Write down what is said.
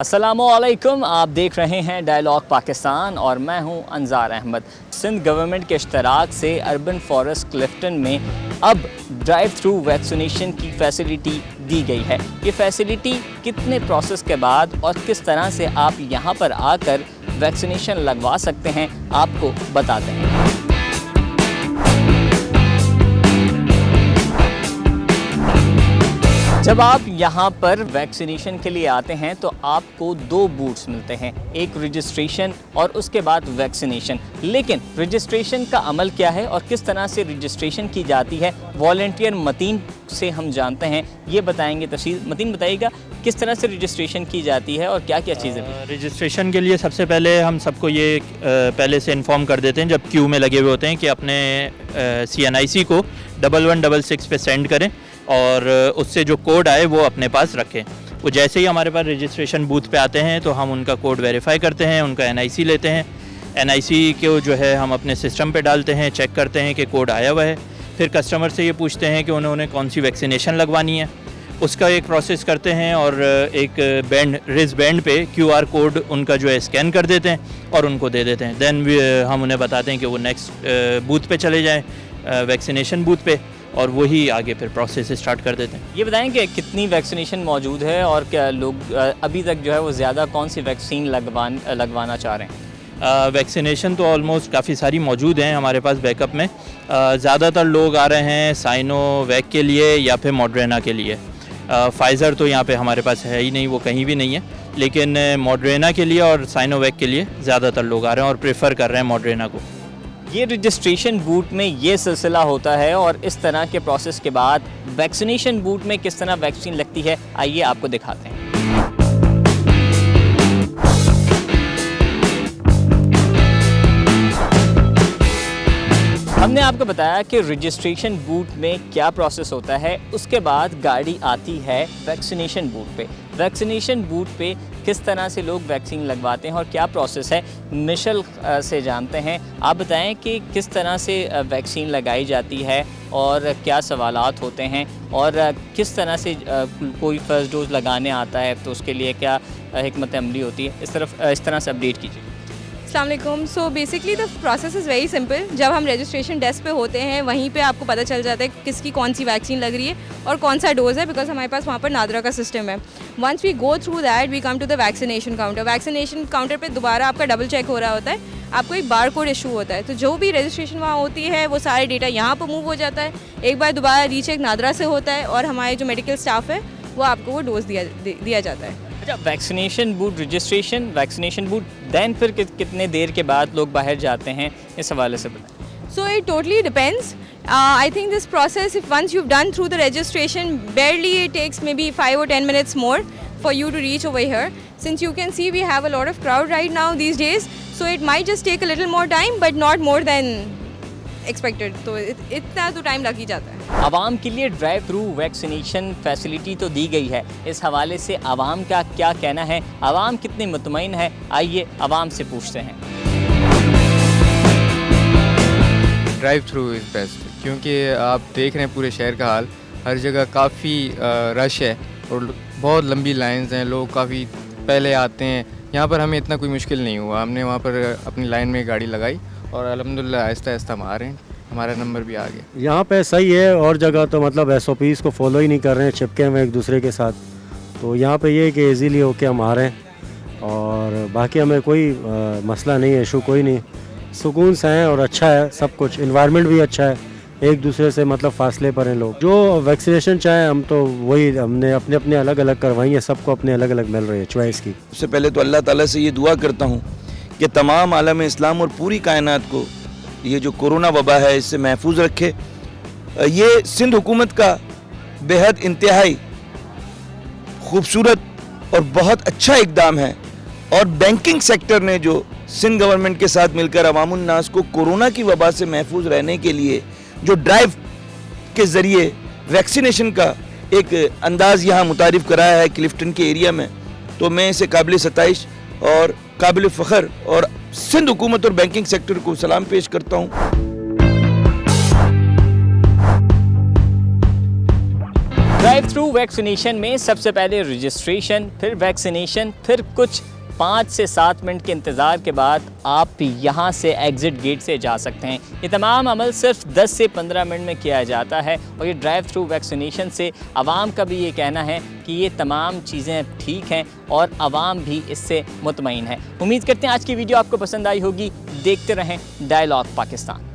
अस्सलामुअलैकुम, आप देख रहे हैं डायलॉग पाकिस्तान और मैं हूं अंजार अहमद। सिंध गवर्नमेंट के इश्तराक से अर्बन फॉरेस्ट क्लिफ्टन में अब ड्राइव थ्रू वैक्सीनेशन की फैसिलिटी दी गई है। ये फैसिलिटी कितने प्रोसेस के बाद और किस तरह से आप यहां पर आकर वैक्सीनेशन लगवा सकते हैं आपको बताते हैं। जब आप यहाँ पर वैक्सीनेशन के लिए आते हैं तो आपको दो बूथ्स मिलते हैं, एक रजिस्ट्रेशन और उसके बाद वैक्सीनेशन। लेकिन रजिस्ट्रेशन का अमल क्या है और किस तरह से रजिस्ट्रेशन की जाती है, वॉलंटियर मतीन से हम जानते हैं, ये बताएंगे तफसील। मतीन, बताइएगा किस तरह से रजिस्ट्रेशन की जाती है और क्या क्या चीज़ें। रजिस्ट्रेशन के लिए सबसे पहले हम सबको ये पहले से इन्फॉर्म कर देते हैं जब क्यू में लगे हुए होते हैं कि अपने CNIC को 1166 पे सेंड करें और उससे जो कोड आए वो अपने पास रखें। वो जैसे ही हमारे पास रजिस्ट्रेशन बूथ पे आते हैं तो हम उनका कोड वेरीफाई करते हैं, उनका NIC लेते हैं। NIC को जो है हम अपने सिस्टम पे डालते हैं, चेक करते हैं कि कोड आया हुआ है। फिर कस्टमर से ये पूछते हैं कि उन्होंने कौन सी वैक्सीनेशन लगवानी है, उसका एक प्रोसेस करते हैं और एक रिस्ट बैंड पे QR कोड उनका जो है स्कैन कर देते हैं और उनको दे देते हैं। देन हम उन्हें बताते हैं कि वो नेक्स्ट बूथ पे चले जाएँ, वैक्सीनेशन बूथ पे, और वही आगे फिर प्रोसेस स्टार्ट कर देते हैं। ये बताएं कि कितनी वैक्सीनेशन मौजूद है और क्या लोग अभी तक जो है वो ज़्यादा कौन सी वैक्सीन लगवाना चाह रहे हैं। वैक्सीनेशन तो ऑलमोस्ट काफ़ी सारी मौजूद हैं हमारे पास बैकअप में। ज़्यादातर लोग आ रहे हैं साइनोवैक के लिए या फिर मॉडर्ना के लिए। फाइज़र तो यहाँ पे हमारे पास है ही नहीं, वो कहीं भी नहीं है, लेकिन मॉडर्ना के लिए और साइनोवैक के लिए ज़्यादातर लोग आ रहे हैं और प्रेफर कर रहे हैं मॉडर्ना को। ये रजिस्ट्रेशन बूथ में ये सिलसिला होता है और इस तरह के प्रोसेस के बाद वैक्सीनेशन बूथ में किस तरह वैक्सीन लगती है, आइए आपको दिखाते हैं। हमने आपको बताया कि रजिस्ट्रेशन बूथ में क्या प्रोसेस होता है, उसके बाद गाड़ी आती है वैक्सीनेशन बूथ पे। वैक्सीनेशन बूथ पे किस तरह से लोग वैक्सीन लगवाते हैं और क्या प्रोसेस है, मिशल से जानते हैं। आप बताएं कि किस तरह से वैक्सीन लगाई जाती है और क्या सवालात होते हैं और किस तरह से कोई फर्स्ट डोज लगाने आता है तो उसके लिए क्या हिकमत अमली होती है, इस तरह से अपडेट कीजिए। अस्सलामुअलैकुम। So basically the process is very simple. जब हम रजिस्ट्रेशन डेस्क पे होते हैं वहीं पे आपको पता चल जाता है किसकी कौन सी वैक्सीन लग रही है और कौन सा डोज़ है, बिकॉज हमारे पास वहाँ पर नादरा का सिस्टम है। Once we go through that we come to the vaccination counter. Vaccination counter पे दोबारा आपका डबल चेक हो रहा होता है, आपको एक बार कोड इशू होता है, तो जो भी रजिस्ट्रेशन वहाँ होती है वो सारे डेटा यहाँ पर मूव हो जाता है। एक बार दोबारा रीचेक नादरा से होता है और हमारे जो मेडिकल स्टाफ है वो आपको वो डोज़ दिया जाता है। अच्छा, vaccination booth, registration, vaccination booth, then फिर कितने देर के बाद लोग बाहर जाते हैं, इस हवाले से बताएं। So it totally depends. I think this process, if once you've done through the registration, barely it takes maybe 5 or 10 minutes more for you to reach over here. Since you can see we have a lot of crowd right now these days, so it might just take a little more time, but not more than expected. तो इतना तो time लग ही जाता है। आवाम के लिए drive through vaccination facility तो दी गई है, इस हवाले से आवाम का क्या कहना है, आवाम कितनी मुतमईन है, आइए आवाम से पूछते हैं। ड्राइव थ्रू इज़ बेस्ट, क्योंकि आप देख रहे हैं पूरे शहर का हाल, हर जगह काफ़ी रश है और बहुत लंबी लाइंस हैं, लोग काफ़ी पहले आते हैं। यहाँ पर हमें इतना कोई मुश्किल नहीं हुआ, हमने वहाँ पर अपनी लाइन में गाड़ी लगाई और अल्हम्दुलिल्लाह आहिस्ता आहिस्ता हम आ रहे हैं, हमारा नंबर भी आ गया। यहाँ पे सही है, और जगह तो मतलब SOPs को फॉलो ही नहीं कर रहे हैं, चिपके हुए एक दूसरे के साथ। तो यहाँ पे ये है कि ईज़िली होके हम आ रहे हैं और बाकी हमें कोई मसला नहीं है, इशू कोई नहीं, सुकून से हैं और अच्छा है सब कुछ। इन्वायरमेंट भी अच्छा है, एक दूसरे से मतलब फासले पर हैं लोग। जो वैक्सीनेशन चाहें हम तो वही हमने अपने अपने अलग अलग करवाई है, सबको अपने अलग अलग मिल रही है चॉइस की। सबसे पहले तो अल्लाह ताला से ये दुआ करता हूँ कि तमाम आलम इस्लाम और पूरी कायनात को ये जो कोरोना वबा है इससे महफूज रखे। ये सिंध हुकूमत का बेहद इंतहाई खूबसूरत और बहुत अच्छा इकदाम है और बैंकिंग सेक्टर ने जो सिंध गवर्नमेंट के साथ मिलकर अवामुन नास को कोरोना की वबा से महफूज रहने के लिए जो ड्राइव के ज़रिए वैक्सीनेशन का एक अंदाज़ यहाँ मुतारिफ कराया है क्लिफ्टन के एरिया में, तो मैं इसे काबिल सताइश और काबिल फ़ख्र और सिंध हुकूमत और बैंकिंग सेक्टर को सलाम पेश करता हूँ। ड्राइव थ्रू वैक्सीनेशन में सबसे पहले रजिस्ट्रेशन, फिर वैक्सीनेशन, फिर कुछ 5 से 7 मिनट के इंतज़ार के बाद आप यहाँ से एग्ज़िट गेट से जा सकते हैं। ये तमाम अमल सिर्फ 10 से 15 मिनट में किया जाता है और ये ड्राइव थ्रू वैक्सीनेशन से आवाम का भी ये कहना है कि ये तमाम चीज़ें ठीक हैं और आवाम भी इससे मुतमईन है। उम्मीद करते हैं आज की वीडियो आपको पसंद आई होगी। देखते रहें डायलॉग पाकिस्तान।